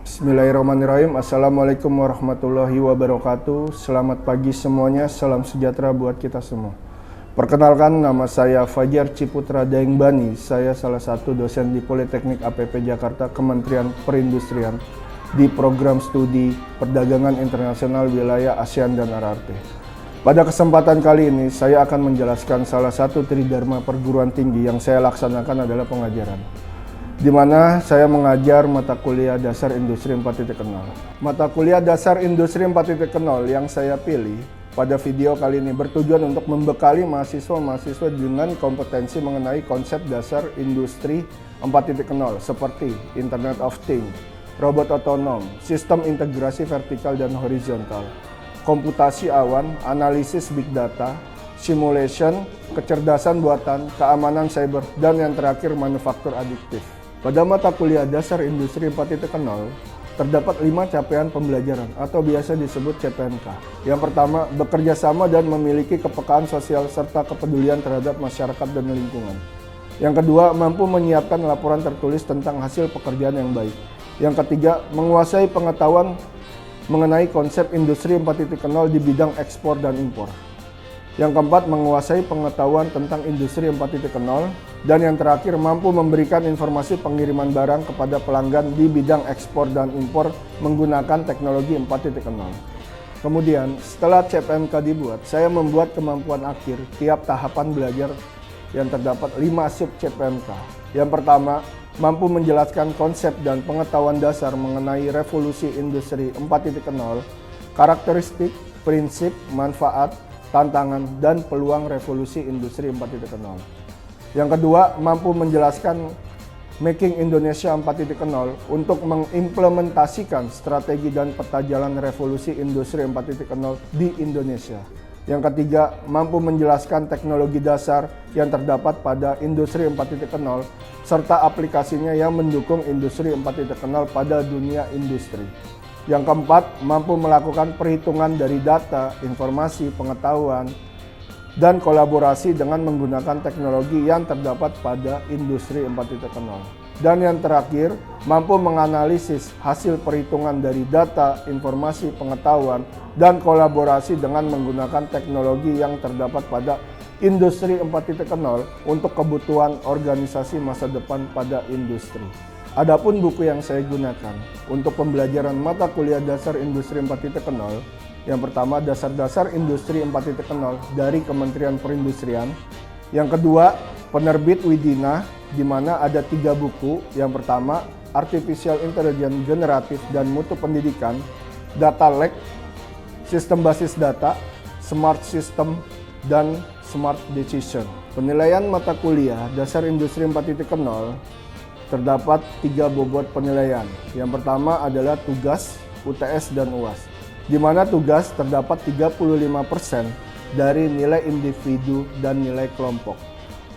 Bismillahirrahmanirrahim. Assalamualaikum warahmatullahi wabarakatuh. Selamat pagi semuanya, salam sejahtera buat kita semua. Perkenalkan, nama saya Fajar Ciputra Daengbani. Saya salah satu dosen di Politeknik APP Jakarta, Kementerian Perindustrian, di program studi Perdagangan Internasional Wilayah ASEAN dan RRT. Pada kesempatan kali ini, saya akan menjelaskan salah satu tridharma perguruan tinggi yang saya laksanakan adalah pengajaran, di mana saya mengajar mata kuliah dasar industri 4.0. Mata kuliah dasar industri 4.0 yang saya pilih pada video kali ini bertujuan untuk membekali mahasiswa-mahasiswa dengan kompetensi mengenai konsep dasar industri 4.0 seperti Internet of Things, robot otonom, sistem integrasi vertikal dan horizontal, komputasi awan, analisis big data, simulation, kecerdasan buatan, keamanan cyber, dan yang terakhir manufaktur adiktif. Pada mata kuliah dasar industri 4.0, terdapat 5 capaian pembelajaran atau biasa disebut CPNK. Yang pertama, bekerja sama dan memiliki kepekaan sosial serta kepedulian terhadap masyarakat dan lingkungan. Yang kedua, mampu menyiapkan laporan tertulis tentang hasil pekerjaan yang baik. Yang ketiga, menguasai pengetahuan mengenai konsep industri 4.0 di bidang ekspor dan impor. Yang keempat, menguasai pengetahuan tentang industri 4.0. Dan yang terakhir, mampu memberikan informasi pengiriman barang kepada pelanggan di bidang ekspor dan impor menggunakan teknologi 4.0. Kemudian, setelah CPNK dibuat, saya membuat kemampuan akhir tiap tahapan belajar yang terdapat 5 sub CPNK. Yang pertama, mampu menjelaskan konsep dan pengetahuan dasar mengenai revolusi industri 4.0, karakteristik, prinsip, manfaat, tantangan, dan peluang revolusi industri 4.0. Yang kedua, mampu menjelaskan Making Indonesia 4.0 untuk mengimplementasikan strategi dan peta jalan revolusi industri 4.0 di Indonesia. Yang ketiga, mampu menjelaskan teknologi dasar yang terdapat pada industri 4.0 serta aplikasinya yang mendukung industri 4.0 pada dunia industri. Yang keempat, mampu melakukan perhitungan dari data, informasi, pengetahuan, dan kolaborasi dengan menggunakan teknologi yang terdapat pada industri 4.0. Dan yang terakhir, mampu menganalisis hasil perhitungan dari data, informasi, pengetahuan, dan kolaborasi dengan menggunakan teknologi yang terdapat pada industri 4.0 untuk kebutuhan organisasi masa depan pada industri. Adapun buku yang saya gunakan untuk pembelajaran mata kuliah dasar industri 4.0, yang pertama, Dasar-Dasar Industri 4.0 dari Kementerian Perindustrian. Yang kedua, penerbit Widina, di mana ada 3 buku. Yang pertama, Artificial Intelligence Generatif dan Mutu Pendidikan, Data Lake, Sistem Basis Data, Smart System, dan Smart Decision. Penilaian mata kuliah Dasar Industri 4.0 terdapat 3 bobot penilaian. Yang pertama adalah tugas, UTS, dan UAS, di mana tugas terdapat 35% dari nilai individu dan nilai kelompok.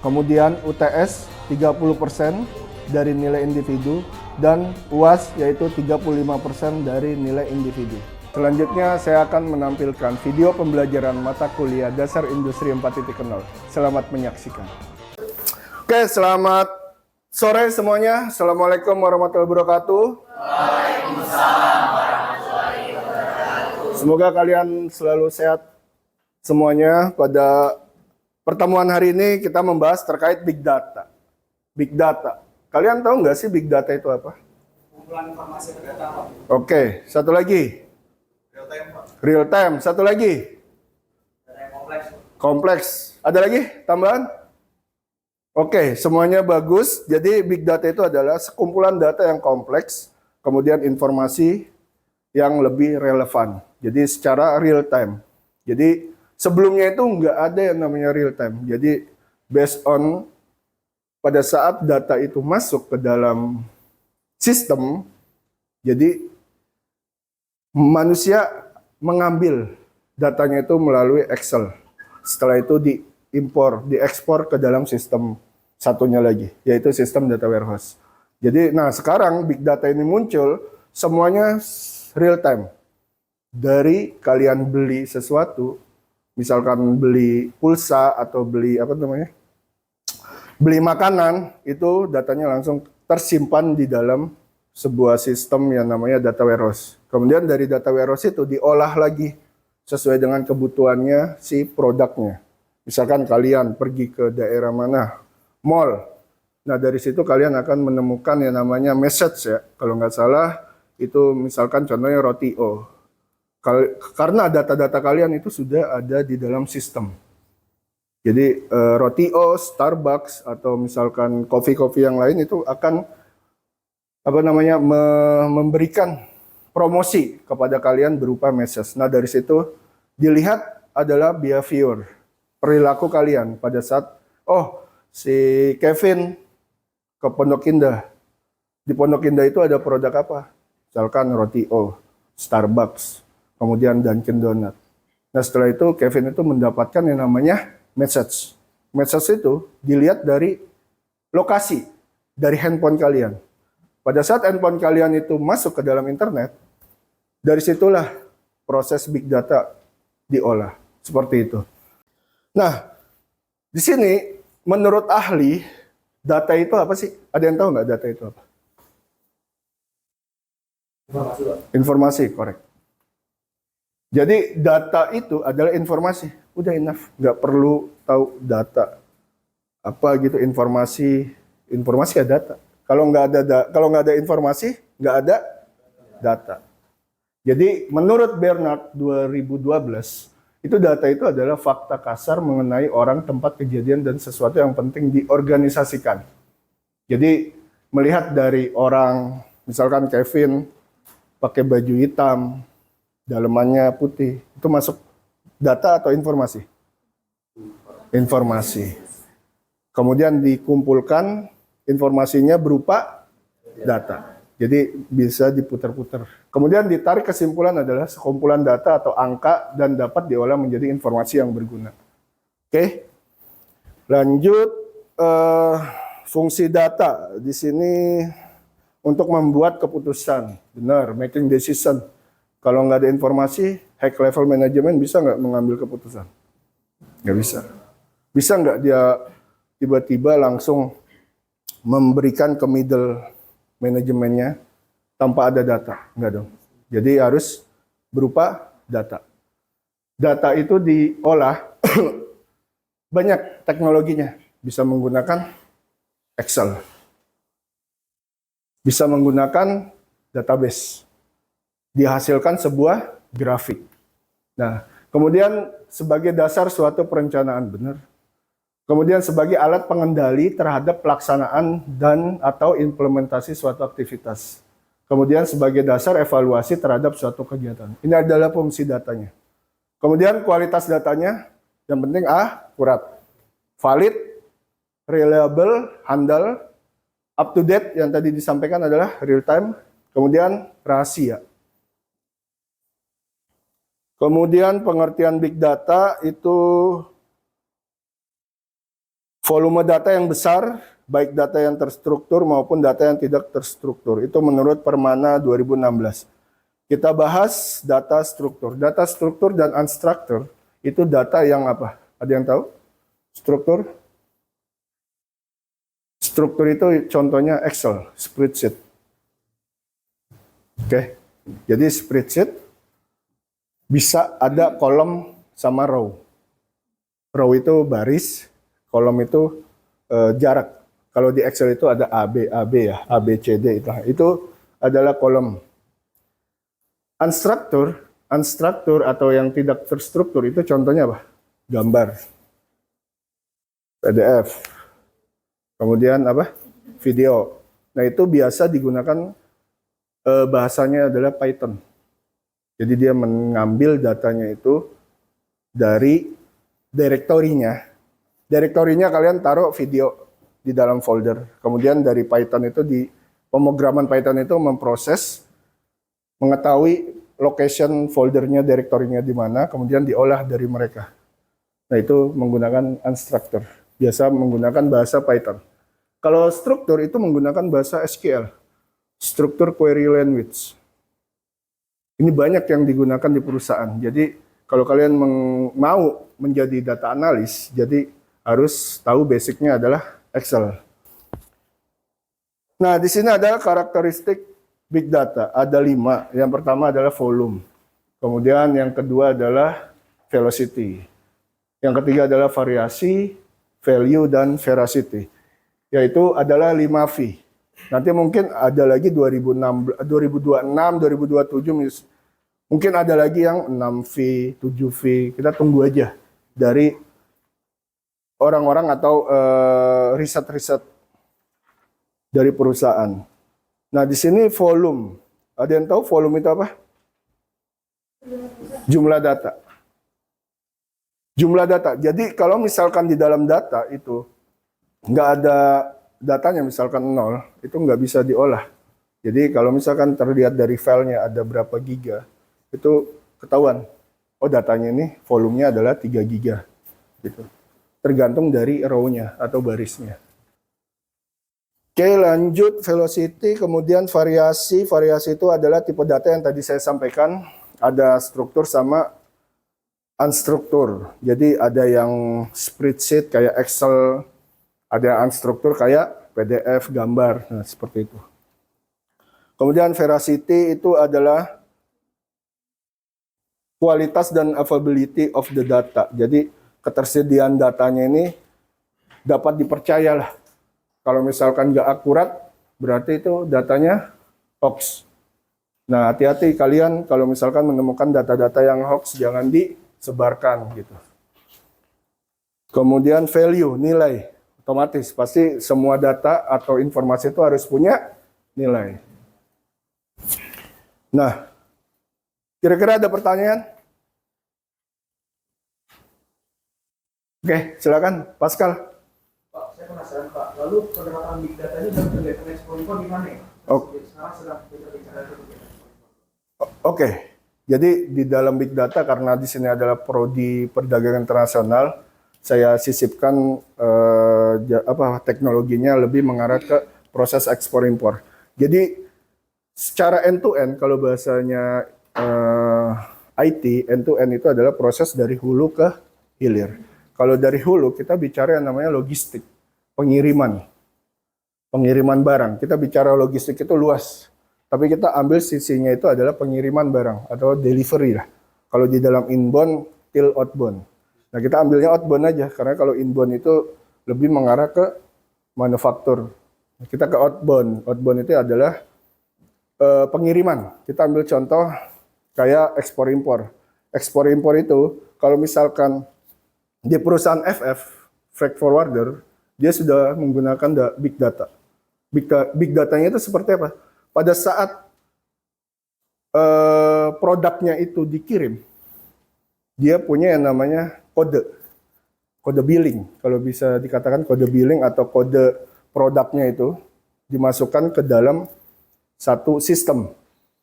Kemudian UTS 30% dari nilai individu dan UAS yaitu 35% dari nilai individu. Selanjutnya saya akan menampilkan video pembelajaran mata kuliah dasar industri 4.0. Selamat menyaksikan. Oke, selamat sore semuanya. Assalamualaikum warahmatullahi wabarakatuh. Waalaikumsalam. Semoga kalian selalu sehat semuanya. Pada pertemuan hari ini kita membahas terkait Big Data. Big Data. Kalian tahu nggak sih Big Data itu apa? Kumpulan informasi data, Pak. Oke, satu lagi. Real time, Pak. Real time. Satu lagi. Data yang kompleks. Kompleks. Ada lagi tambahan? Oke, semuanya bagus. Jadi Big Data itu adalah sekumpulan data yang kompleks, kemudian informasi yang lebih relevan. Jadi secara real time. Jadi sebelumnya itu nggak ada yang namanya real time. Jadi based on pada saat data itu masuk ke dalam sistem, jadi manusia mengambil datanya itu melalui Excel. Setelah itu diimpor, diekspor ke dalam sistem satunya lagi, yaitu sistem data warehouse. Jadi, nah sekarang big data ini muncul, semuanya real time. Dari kalian beli sesuatu, misalkan beli pulsa atau beli apa namanya, beli makanan, itu datanya langsung tersimpan di dalam sebuah sistem yang namanya data warehouse. Kemudian dari data warehouse itu diolah lagi sesuai dengan kebutuhannya si produknya. Misalkan kalian pergi ke daerah mana, mall. Nah dari situ kalian akan menemukan yang namanya message ya. Kalau nggak salah itu misalkan contohnya roti O. Karena data-data kalian itu sudah ada di dalam sistem. Jadi roti O, Starbucks atau misalkan kopi-kopi yang lain itu akan memberikan promosi kepada kalian berupa message. Nah dari situ dilihat adalah behavior, perilaku kalian pada saat si Kevin ke Pondok Indah. Di Pondok Indah itu ada produk apa? Misalkan roti O, Starbucks, kemudian Dunkin Donut. Nah setelah itu Kevin itu mendapatkan yang namanya message. Message itu dilihat dari lokasi, dari handphone kalian. Pada saat handphone kalian itu masuk ke dalam internet, dari situlah proses big data diolah. Seperti itu. Nah, di sini menurut ahli, data itu apa sih? Ada yang tahu nggak data itu apa? Informasi, Pak. Informasi, korek. Jadi data itu adalah informasi. Udah enough, nggak perlu tahu data. Apa gitu informasi ya data. Kalau nggak ada informasi, nggak ada data. Jadi menurut Bernard 2012, itu data itu adalah fakta kasar mengenai orang, tempat, kejadian, dan sesuatu yang penting diorganisasikan. Jadi melihat dari orang, misalkan Kevin pakai baju hitam, dalemannya putih, itu masuk data atau informasi? Informasi. Kemudian dikumpulkan informasinya berupa data. Jadi bisa diputar-putar. Kemudian ditarik kesimpulan adalah sekumpulan data atau angka dan dapat diolah menjadi informasi yang berguna. Oke. Lanjut fungsi data di sini untuk membuat keputusan. Benar, making decision. Kalau nggak ada informasi, high level management bisa nggak mengambil keputusan? Nggak bisa. Bisa nggak dia tiba-tiba langsung memberikan ke middle manajemennya tanpa ada data? Nggak dong. Jadi harus berupa data. Data itu diolah banyak teknologinya. Bisa menggunakan Excel. Bisa menggunakan database. Dihasilkan sebuah grafik. Nah, kemudian sebagai dasar suatu perencanaan, benar. Kemudian sebagai alat pengendali terhadap pelaksanaan dan atau implementasi suatu aktivitas. Kemudian sebagai dasar evaluasi terhadap suatu kegiatan. Ini adalah fungsi datanya. Kemudian kualitas datanya yang penting akurat, valid, reliable, handal, up to date yang tadi disampaikan adalah real time, kemudian rahasia. Kemudian pengertian big data itu volume data yang besar, baik data yang terstruktur maupun data yang tidak terstruktur. Itu menurut Permana 2016. Kita bahas data struktur. Data struktur dan unstructured itu data yang apa? Ada yang tahu? Struktur? Struktur itu contohnya Excel, spreadsheet. Oke. Jadi spreadsheet bisa ada kolom sama row. Row itu baris, kolom itu jarak. Kalau di Excel itu ada AB ya, ABCD itu. Itu adalah kolom. Unstructured atau yang tidak terstruktur itu contohnya apa? Gambar, PDF, kemudian apa? Video. Nah itu biasa digunakan bahasanya adalah Python. Jadi dia mengambil datanya itu dari direktorinya. Direktorinya kalian taruh video di dalam folder. Kemudian dari Python itu di pemrograman Python itu memproses, mengetahui location foldernya, direktorinya di mana, kemudian diolah dari mereka. Nah itu menggunakan unstructured. Biasa menggunakan bahasa Python. Kalau struktur itu menggunakan bahasa SQL. Structure Query Language. Ini banyak yang digunakan di perusahaan. Jadi kalau kalian mau menjadi data analis, jadi harus tahu basicnya adalah Excel. Nah, di sini ada karakteristik big data ada 5. Yang pertama adalah volume. Kemudian yang kedua adalah velocity. Yang ketiga adalah variasi, value, dan veracity. Yaitu adalah 5V. Nanti mungkin ada lagi 2026, 2027, mungkin ada lagi yang 6V, 7V. Kita tunggu aja dari orang-orang atau riset-riset dari perusahaan. Nah, di sini volume. Ada yang tahu volume itu apa? Jumlah data. Jumlah data. Jadi kalau misalkan di dalam data itu nggak ada datanya, misalkan 0, itu nggak bisa diolah. Jadi kalau misalkan terlihat dari filenya ada berapa giga, itu ketahuan. Oh, datanya ini volumenya adalah 3 giga. Gitu. Tergantung dari row-nya atau barisnya. Oke, lanjut velocity, kemudian variasi. Variasi itu adalah tipe data yang tadi saya sampaikan. Ada struktur sama unstruktur. Jadi ada yang spreadsheet kayak Excel, ada yang unstruktur kayak PDF, gambar. Nah, seperti itu. Kemudian veracity itu adalah kualitas dan availability of the data. Jadi ketersediaan datanya ini dapat dipercayalah. Kalau misalkan nggak akurat, berarti itu datanya hoax. Nah, hati-hati kalian kalau misalkan menemukan data-data yang hoax, jangan disebarkan gitu. Kemudian value, nilai. Otomatis, pasti semua data atau informasi itu harus punya nilai. Nah, kira-kira ada pertanyaan? Oke, silakan, Pascal. Pak, saya penasaran Pak. Lalu penerapan big data ini dalam kegiatan ekspor-impor di mana ya? Sekarang sedang kita bicara tentang kegiatan ekspor-impor. Oke, jadi di dalam big data karena di sini adalah prodi perdagangan internasional, saya sisipkan teknologinya lebih mengarah ke proses ekspor impor. Jadi secara end to end, kalau bahasanya IT, end to end itu adalah proses dari hulu ke hilir. Kalau dari hulu kita bicara yang namanya logistik, pengiriman barang. Kita bicara logistik itu luas, tapi kita ambil sisinya itu adalah pengiriman barang atau delivery lah. Kalau di dalam inbound till outbound. Nah, kita ambilnya outbound aja karena kalau inbound itu lebih mengarah ke manufaktur. Kita ke outbound. Outbound itu adalah pengiriman. Kita ambil contoh kayak ekspor impor. Ekspor impor itu kalau misalkan di perusahaan FF, freight forwarder, dia sudah menggunakan big data. Big datanya itu seperti apa? Pada saat produknya itu dikirim, dia punya yang namanya kode billing. Kalau bisa dikatakan kode billing atau kode produknya itu dimasukkan ke dalam satu sistem.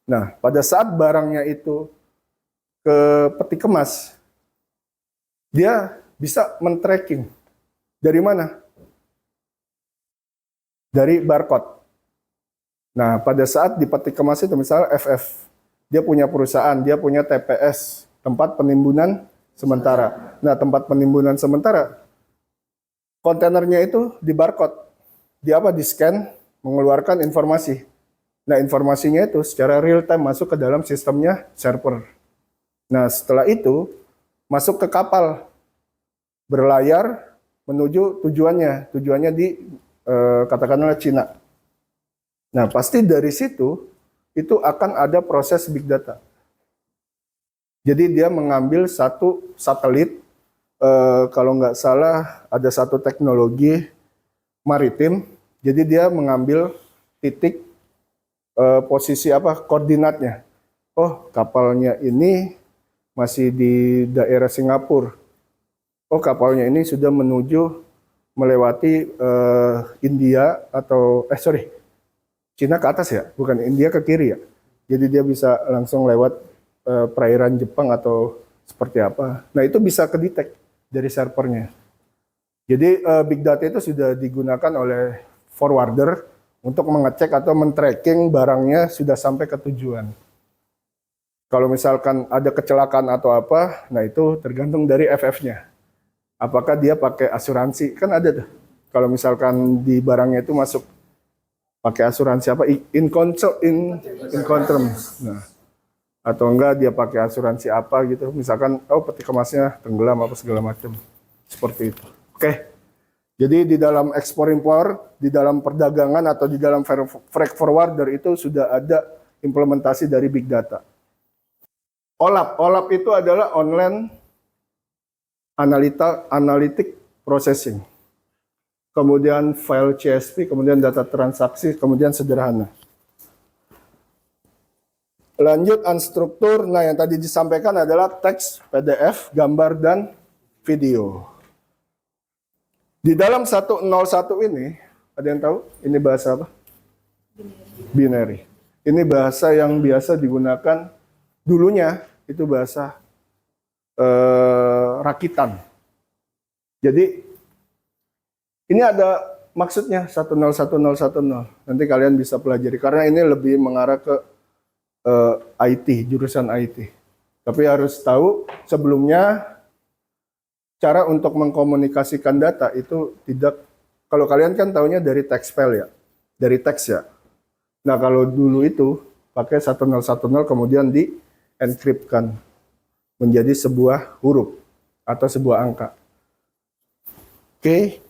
Nah, pada saat barangnya itu ke peti kemas, dia bisa men-tracking. Dari mana? Dari barcode. Nah, pada saat di peti kemas itu, misalnya FF, dia punya perusahaan, dia punya TPS, tempat penimbunan sementara. Nah, tempat penimbunan sementara, kontainernya itu di barcode. Di apa? Di scan, mengeluarkan informasi. Nah, informasinya itu secara real time masuk ke dalam sistemnya server. Nah, setelah itu, masuk ke kapal, berlayar menuju tujuannya. Tujuannya di katakanlah Cina. Nah, pasti dari situ itu akan ada proses big data. Jadi dia mengambil satu satelit, kalau nggak salah ada satu teknologi maritim. Jadi dia mengambil titik posisi koordinatnya. Oh, kapalnya ini masih di daerah Singapura. Oh, kapalnya ini sudah menuju melewati India atau Cina ke atas ya, bukan India ke kiri ya. Jadi dia bisa langsung lewat perairan Jepang atau seperti apa. Nah, itu bisa kedetek dari servernya. Jadi big data itu sudah digunakan oleh forwarder untuk mengecek atau men-tracking barangnya sudah sampai ke tujuan. Kalau misalkan ada kecelakaan atau apa, nah itu tergantung dari FF-nya. Apakah dia pakai asuransi? Kan ada tuh. Kalau misalkan di barangnya itu masuk Pakai asuransi apa? In terms. Nah, atau enggak dia pakai asuransi apa gitu. Misalkan, oh peti kemasnya tenggelam apa segala macam. Seperti itu. Oke. Jadi di dalam ekspor impor, di dalam perdagangan atau di dalam freight forwarder itu sudah ada implementasi dari big data. OLAP itu adalah online analytic processing. Kemudian file CSV, kemudian data transaksi, kemudian sederhana. Lanjut unstruktur, nah yang tadi disampaikan adalah teks, PDF, gambar, dan video. Di dalam 101 ini, ada yang tahu ini bahasa apa? Binary. Ini bahasa yang biasa digunakan dulunya, itu bahasa rakitan. Jadi, ini ada maksudnya 101010. Nanti kalian bisa pelajari, karena ini lebih mengarah ke IT, jurusan IT. Tapi harus tahu sebelumnya, cara untuk mengkomunikasikan data itu tidak, kalau kalian kan tahunya dari text file ya, dari teks ya. Nah kalau dulu itu pakai 1010 kemudian di-encryptkan menjadi sebuah huruf atau sebuah angka. Oke.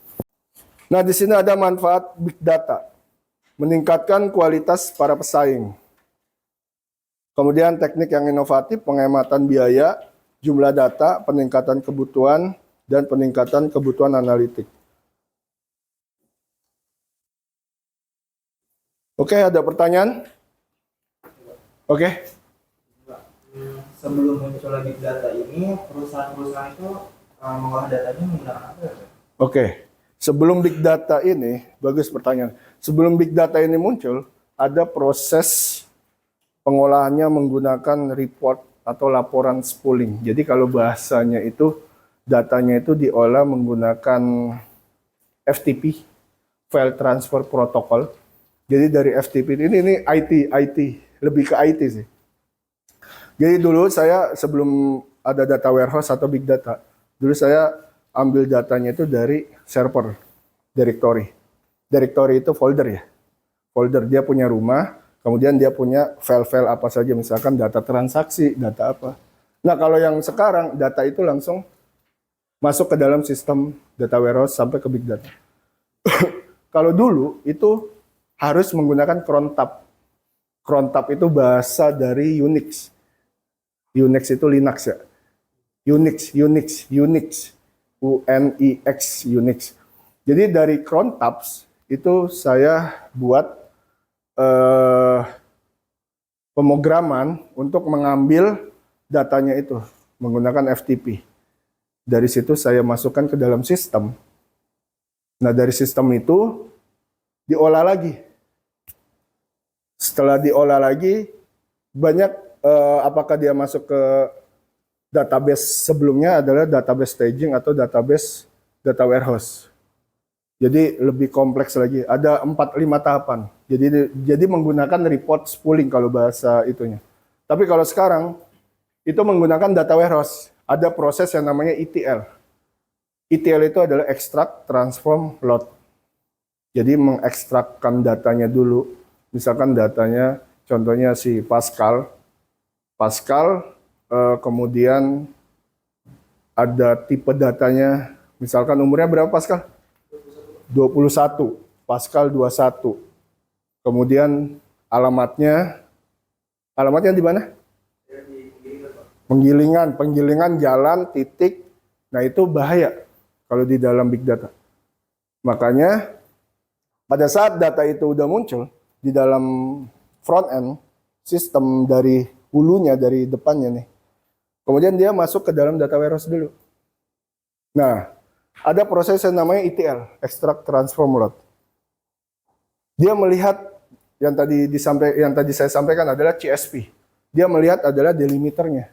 Nah di sini ada manfaat big data, meningkatkan kualitas para pesaing. Kemudian teknik yang inovatif, penghematan biaya, jumlah data, peningkatan kebutuhan, dan peningkatan kebutuhan analitik. Oke, ada pertanyaan? Oke. Sebelum munculnya big data ini, perusahaan-perusahaan itu mengolah datanya menggunakan apa ya? Oke, sebelum big data ini, bagus pertanyaan. Sebelum big data ini muncul, ada proses pengolahannya menggunakan report atau laporan spooling. Jadi kalau bahasanya itu, datanya itu diolah menggunakan FTP, File Transfer Protocol. Jadi dari FTP ini IT, lebih ke IT sih. Jadi dulu saya sebelum ada data warehouse atau big data, dulu saya ambil datanya itu dari server, directory. Directory itu folder ya. Folder, dia punya rumah, kemudian dia punya file-file apa saja, misalkan data transaksi, data apa. Nah kalau yang sekarang, data itu langsung masuk ke dalam sistem data warehouse sampai ke big data. Kalau dulu itu harus menggunakan cron-tab. Cron-tab itu bahasa dari Unix. Unix itu Linux ya. Unix, Unix. Jadi dari cron-tabs itu saya buat pemrograman untuk mengambil datanya itu menggunakan FTP. Dari situ saya masukkan ke dalam sistem. Nah dari sistem itu diolah lagi. Setelah diolah lagi, banyak apakah dia masuk ke database sebelumnya adalah database staging atau database data warehouse. Jadi lebih kompleks lagi. Ada 4-5 tahapan. Jadi menggunakan report spooling kalau bahasa itunya. Tapi kalau sekarang itu menggunakan data warehouse. Ada proses yang namanya ETL. ETL itu adalah extract, transform, load. Jadi mengekstrakkan datanya dulu. Misalkan datanya, contohnya si Pascal, kemudian ada tipe datanya, misalkan umurnya berapa Pascal? 21, Pascal 21. Kemudian alamatnya di mana? Penggilingan jalan, titik. Nah itu bahaya kalau di dalam big data. Makanya pada saat data itu udah muncul, di dalam front end, sistem dari hulunya, dari depannya nih. Kemudian dia masuk ke dalam data warehouse dulu. Nah, ada proses yang namanya ETL, Extract Transform Load. Dia melihat yang tadi saya sampaikan adalah CSV. Dia melihat adalah delimiternya.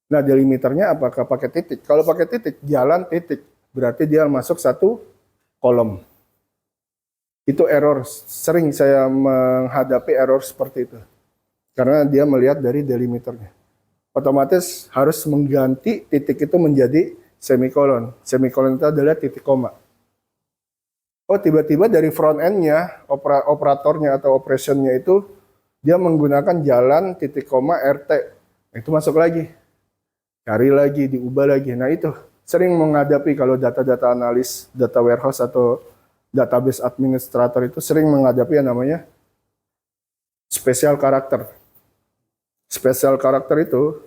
Nah, delimiternya apakah pakai titik? Kalau pakai titik, jalan titik. Berarti dia masuk satu kolom. Itu error, sering saya menghadapi error seperti itu. Karena dia melihat dari delimiternya. Otomatis harus mengganti titik itu menjadi semikolon. Semikolon itu adalah titik koma. Oh, tiba-tiba dari front end-nya, operatornya atau operationnya itu dia menggunakan jalan titik koma RT. Itu masuk lagi. Cari lagi, diubah lagi. Nah, itu sering menghadapi kalau data-data analis, data warehouse atau database administrator itu sering menghadapi yang namanya special karakter. Special karakter itu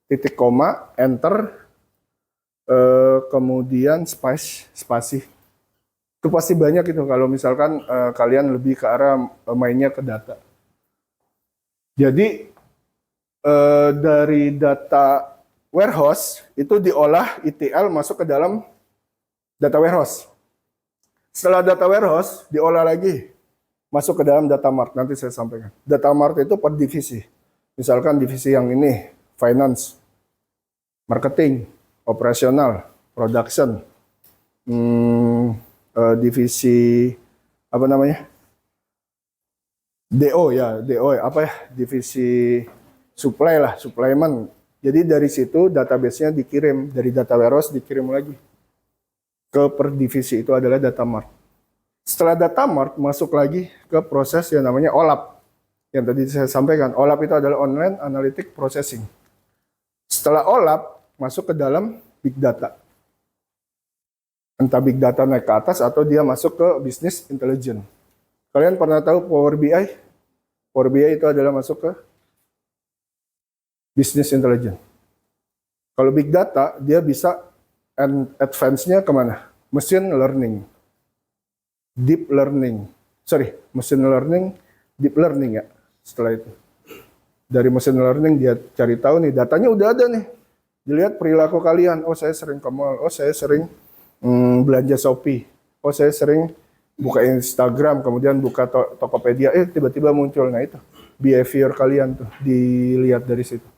titik koma, enter, kemudian spasi. Itu pasti banyak itu kalau misalkan kalian lebih ke arah mainnya ke data. Jadi dari data warehouse itu diolah ETL masuk ke dalam data warehouse. Setelah data warehouse diolah lagi masuk ke dalam data mart. Nanti saya sampaikan. Data mart itu per divisi. Misalkan divisi yang ini finance, marketing, operasional, production, divisi apa namanya? DO ya, DO apa ya? Divisi supply lah, supplyman. Jadi dari situ database-nya dikirim dari data warehouse dikirim lagi ke per divisi itu adalah data mart. Setelah data mart masuk lagi ke proses yang namanya OLAP. Yang tadi saya sampaikan, OLAP itu adalah online analytic processing. Setelah OLAP masuk ke dalam big data. Entah big data naik ke atas atau dia masuk ke business intelligence. Kalian pernah tahu Power BI? Power BI itu adalah masuk ke business intelligence. Kalau big data, dia bisa advance-nya kemana? Machine learning, deep learning. Machine learning, deep learning ya. Setelah itu. Dari machine learning dia cari tahu nih, datanya udah ada nih. Dilihat perilaku kalian. Oh, saya sering ke mall. Oh, saya sering belanja Shopee. Oh, saya sering buka Instagram, kemudian buka Tokopedia. Tiba-tiba muncul. Nah itu, behavior kalian tuh dilihat dari situ.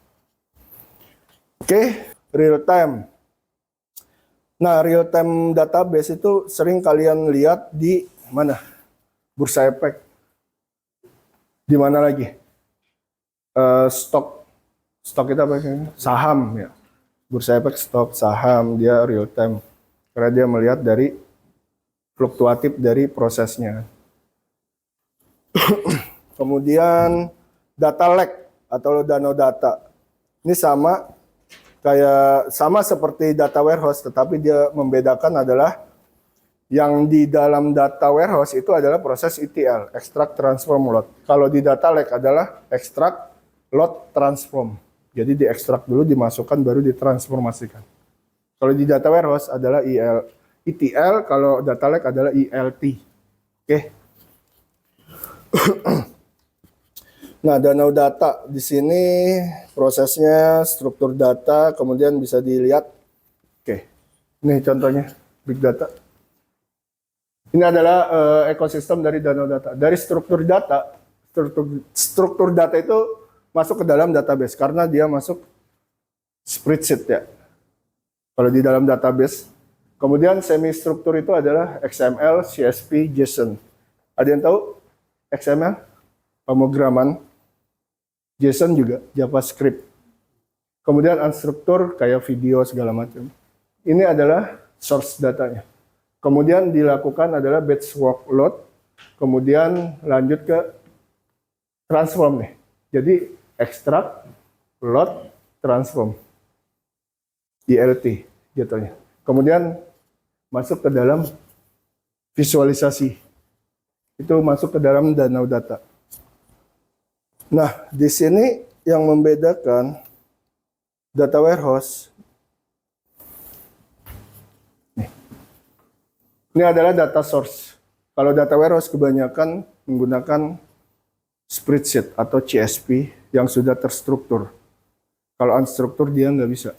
Oke, real time. Nah, real time database itu sering kalian lihat di mana? Bursa Efek. Di mana lagi? Stok itu apa sih? Saham ya. Bursa Efek stok saham, dia real time. Karena dia melihat dari fluktuatif dari prosesnya. Kemudian data lake atau danau data. Ini sama seperti data warehouse, tetapi dia membedakan adalah yang di dalam data warehouse itu adalah proses ETL, extract, transform, load. Kalau di data lake adalah extract, load, transform. Jadi diekstrak dulu, dimasukkan, baru ditransformasikan. Kalau di data warehouse adalah ETL, kalau data lake adalah ELT. Oke. Nah, danau data di sini prosesnya struktur data, kemudian bisa dilihat. Oke. Ini contohnya big data. Ini adalah ekosistem dari danau data. Dari struktur data itu masuk ke dalam database karena dia masuk spreadsheet ya. Kalau di dalam database, kemudian semi struktur itu adalah XML, CSV, JSON. Ada yang tahu XML? Pemrograman. JSON juga, JavaScript. Kemudian unstruktur kayak video segala macam. Ini adalah source datanya. Kemudian dilakukan adalah batch workload. Kemudian lanjut ke transform nih. Jadi extract, load, transform. ELT jatuhnya. Kemudian masuk ke dalam visualisasi. Itu masuk ke dalam danau data. Nah, di sini yang membedakan data warehouse. Nih. Ini adalah data source. Kalau data warehouse kebanyakan menggunakan spreadsheet atau CSV yang sudah terstruktur. Kalau unstruktur dia nggak bisa.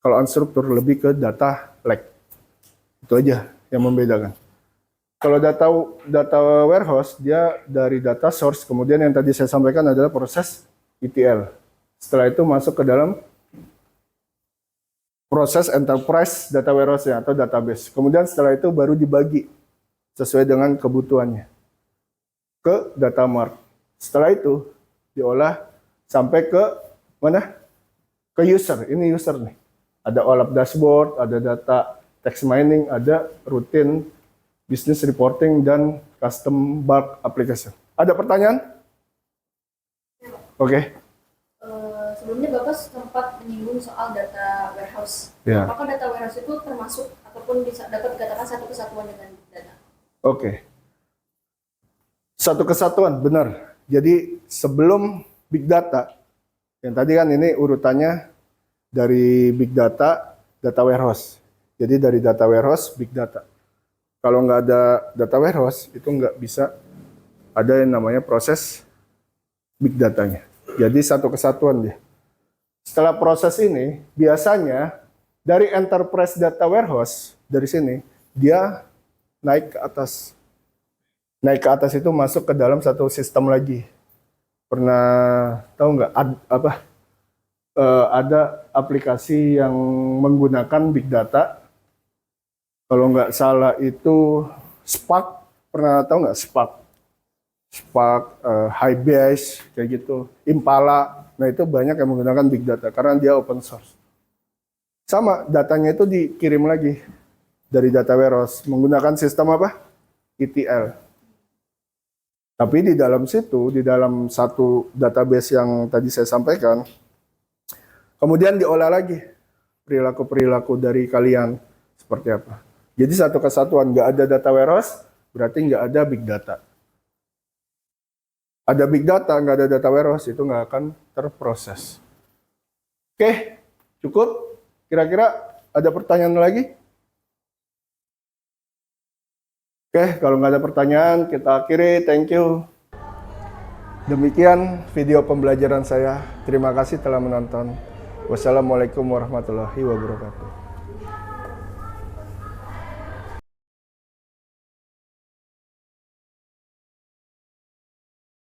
Kalau unstruktur lebih ke data lake. Itu aja yang membedakan. Kalau data warehouse, dia dari data source, kemudian yang tadi saya sampaikan adalah proses ETL. Setelah itu masuk ke dalam proses enterprise data warehouse atau database. Kemudian setelah itu baru dibagi sesuai dengan kebutuhannya ke data mart. Setelah itu diolah sampai ke mana? Ke user. Ini user nih. Ada OLAP dashboard, ada data text mining, ada rutin business reporting, dan custom bulk application. Ada pertanyaan? Oke. Sebelumnya Bapak sempat menyinggung soal data warehouse. Ya. Apakah data warehouse itu termasuk ataupun bisa dapat dikatakan satu kesatuan dengan big data? Oke. Satu kesatuan, benar. Jadi sebelum big data, yang tadi kan ini urutannya dari big data, data warehouse. Jadi dari data warehouse, big data. Kalau nggak ada data warehouse, itu nggak bisa ada yang namanya proses big datanya. Jadi satu kesatuan dia. Setelah proses ini, biasanya dari enterprise data warehouse, dari sini, dia naik ke atas. Naik ke atas itu masuk ke dalam satu sistem lagi. Pernah tahu nggak ada aplikasi yang menggunakan big data? Kalau nggak salah itu Spark. Pernah tahu nggak Spark? Spark, Hybase, kayak gitu, Impala. Nah itu banyak yang menggunakan big data karena dia open source. Sama, datanya itu dikirim lagi dari data warehouse menggunakan sistem apa? ETL. Tapi di dalam situ, di dalam satu database yang tadi saya sampaikan, kemudian diolah lagi perilaku-perilaku dari kalian seperti apa. Jadi satu kesatuan, nggak ada data warehouse, berarti nggak ada big data. Ada big data, nggak ada data warehouse, itu nggak akan terproses. Oke, cukup? Kira-kira ada pertanyaan lagi? Oke, kalau nggak ada pertanyaan, kita akhiri. Thank you. Demikian video pembelajaran saya. Terima kasih telah menonton. Wassalamualaikum warahmatullahi wabarakatuh.